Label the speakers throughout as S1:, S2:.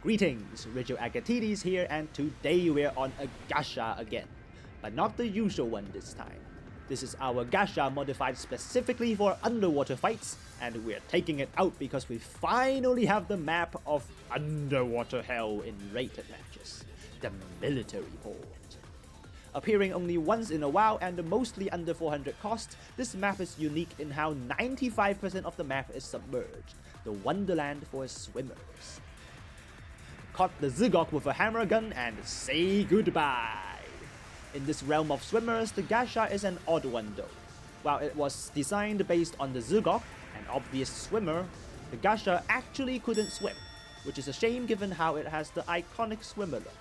S1: Greetings, Rigil Agateiades here, and today we're on a Gasha again. But not the usual one this time. This is our Gasha modified specifically for underwater fights, and we're taking it out because we finally have the map of underwater hell in rated matches. The military port. Appearing only once in a while and mostly under 400 cost, this map is unique in how 95% of the map is submerged, the wonderland for swimmers. Caught the Zygok with a hammer gun and say goodbye. In this realm of swimmers, the Gasha is an odd one though. While it was designed based on the Zygok, an obvious swimmer, the Gasha actually couldn't swim, which is a shame given how it has the iconic swimmer look.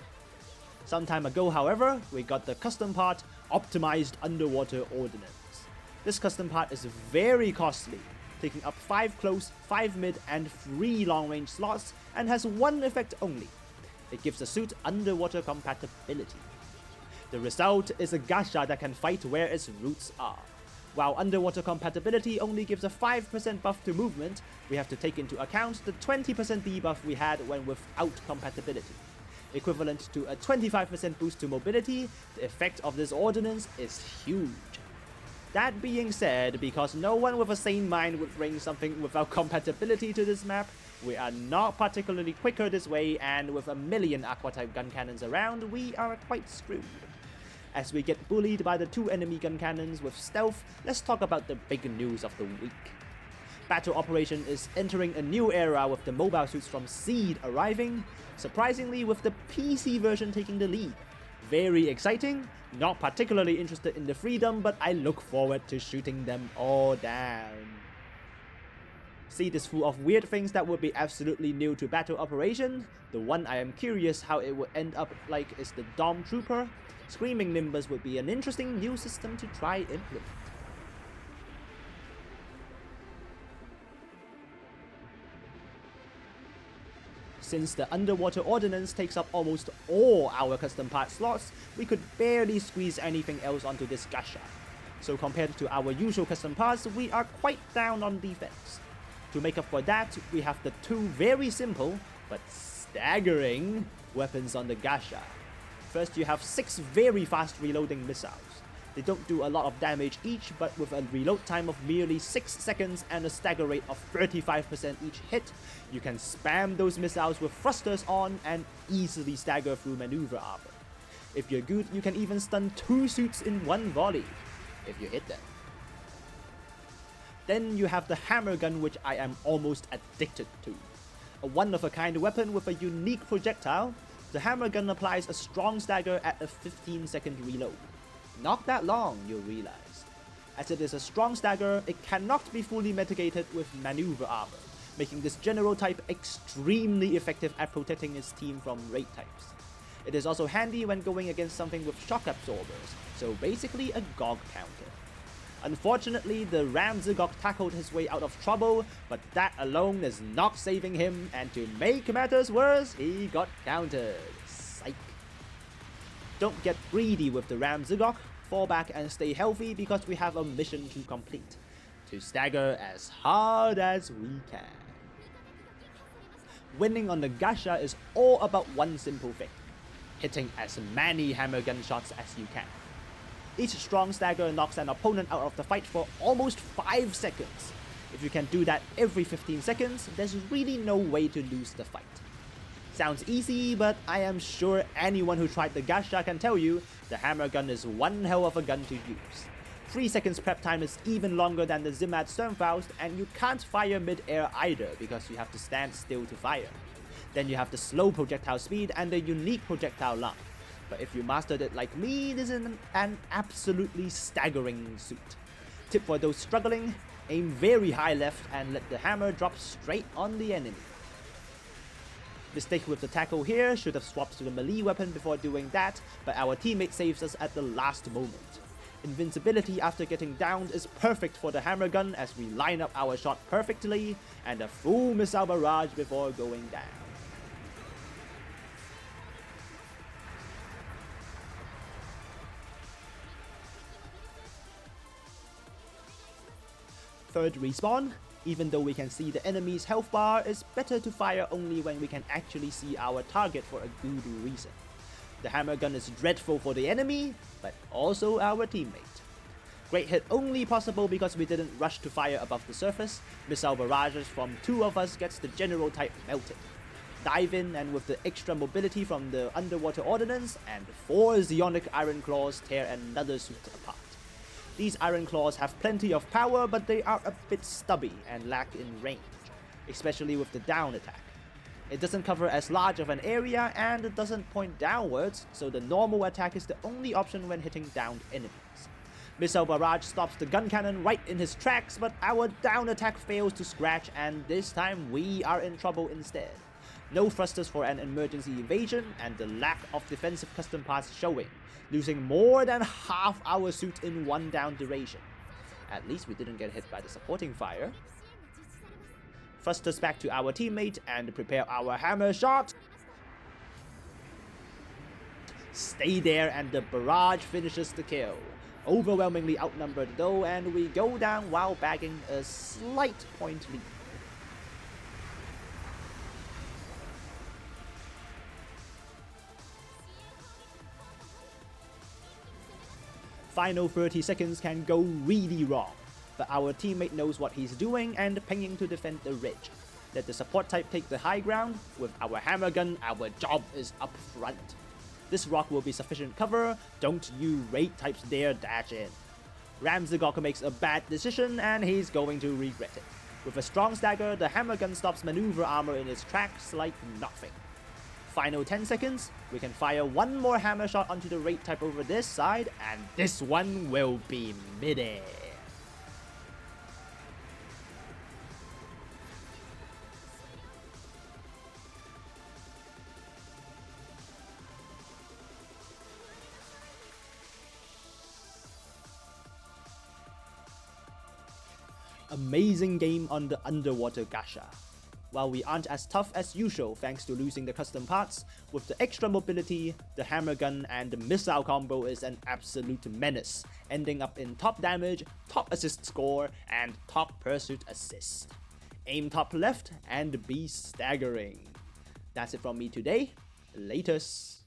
S1: Some time ago, however, we got the custom part, Optimized Underwater Ordnance. This custom part is very costly, taking up 5 close, 5 mid and 3 long range slots, and has one effect only. It gives the suit underwater compatibility. The result is a Gasha that can fight where its roots are. While underwater compatibility only gives a 5% buff to movement, we have to take into account the 20% debuff we had when without compatibility. Equivalent to a 25% boost to mobility, the effect of this ordnance is huge. That being said, because no one with a sane mind would bring something without compatibility to this map, we are not particularly quicker this way, and with a million aqua type gun cannons around, we are quite screwed. As we get bullied by the 2 enemy gun cannons with stealth, let's talk about the big news of the week. Battle Operation is entering a new era with the mobile suits from Seed arriving, surprisingly with the PC version taking the lead. Very exciting, not particularly interested in the freedom, but I look forward to shooting them all down. Seed is full of weird things that would be absolutely new to Battle Operation. The one I am curious how it would end up like is the Dom Trooper. Screaming Nimbus would be an interesting new system to try implement. Since the underwater ordnance takes up almost all our custom part slots, we could barely squeeze anything else onto this Gasha. So compared to our usual custom parts, we are quite down on defense. To make up for that, we have the 2 very simple, but staggering, weapons on the Gasha. First, you have 6 very fast reloading missiles. They don't do a lot of damage each, but with a reload time of merely 6 seconds and a stagger rate of 35% each hit, you can spam those missiles with thrusters on and easily stagger through maneuver armor. If you're good, you can even stun 2 suits in one volley, if you hit them. Then you have the hammer gun, which I am almost addicted to. A one-of-a-kind weapon with a unique projectile, the hammer gun applies a strong stagger at a 15-second reload. Not that long, you'll realize. As it is a strong stagger, it cannot be fully mitigated with maneuver armor, making this general type extremely effective at protecting its team from raid types. It is also handy when going against something with shock absorbers, so basically a GOG counter. Unfortunately, the Ram Zygok tackled his way out of trouble, but that alone is not saving him, and to make matters worse, he got countered. Psych. Don't get greedy with the Ram Zygok, fall back and stay healthy because we have a mission to complete. To stagger as hard as we can. Winning on the Gasha is all about one simple thing. Hitting as many hammer gun shots as you can. Each strong stagger knocks an opponent out of the fight for almost 5 seconds. If you can do that every 15 seconds, there's really no way to lose the fight. Sounds easy, but I am sure anyone who tried the Gasha can tell you the hammer gun is one hell of a gun to use. 3 seconds prep time is even longer than the Zimad Sternfaust, and you can't fire mid-air either because you have to stand still to fire. Then you have the slow projectile speed and the unique projectile launch. But if you mastered it like me, this is an absolutely staggering suit. Tip for those struggling, aim very high left and let the hammer drop straight on the enemy. Mistake with the tackle here, should have swapped to the melee weapon before doing that, but our teammate saves us at the last moment. Invincibility after getting downed is perfect for the hammer gun as we line up our shot perfectly, and a full missile barrage before going down. Third respawn, Even though we can see the enemy's health bar, it's better to fire only when we can actually see our target for a good reason. The hammer gun is dreadful for the enemy, but also our teammate. Great hit only possible because we didn't rush to fire above the surface. Missile barrages from 2 of us gets the general type melted. Dive in, and with the extra mobility from the underwater ordnance, and 4 Zeonic Iron Claws tear another suit apart. These Iron Claws have plenty of power, but they are a bit stubby and lack in range, especially with the down attack. It doesn't cover as large of an area and it doesn't point downwards, so the normal attack is the only option when hitting downed enemies. Missile Barrage stops the gun cannon right in his tracks, but our down attack fails to scratch, and this time we are in trouble instead. No thrusters for an emergency evasion, and the lack of defensive custom parts showing, losing more than half our suit in 1 down duration. At least we didn't get hit by the supporting fire. Thrusters back to our teammate and prepare our hammer shot. Stay there, and the barrage finishes the kill. Overwhelmingly outnumbered though, and we go down while bagging a slight point lead. Final 30 seconds can go really wrong, but our teammate knows what he's doing and pinging to defend the ridge. Let the support type take the high ground. With our hammer gun, our job is up front. This rock will be sufficient cover. Don't you raid types dare dash in. Ramzagok makes a bad decision and he's going to regret it. With a strong stagger, the hammer gun stops maneuver armor in its tracks like nothing. Final 10 seconds, we can fire 1 more hammer shot onto the raid type over this side, and this one will be mid-air. Amazing game on the underwater Gasha. While we aren't as tough as usual thanks to losing the custom parts, with the extra mobility, the hammer gun and the missile combo is an absolute menace, ending up in top damage, top assist score, and top pursuit assist. Aim top left and be staggering. That's it from me today. Latest.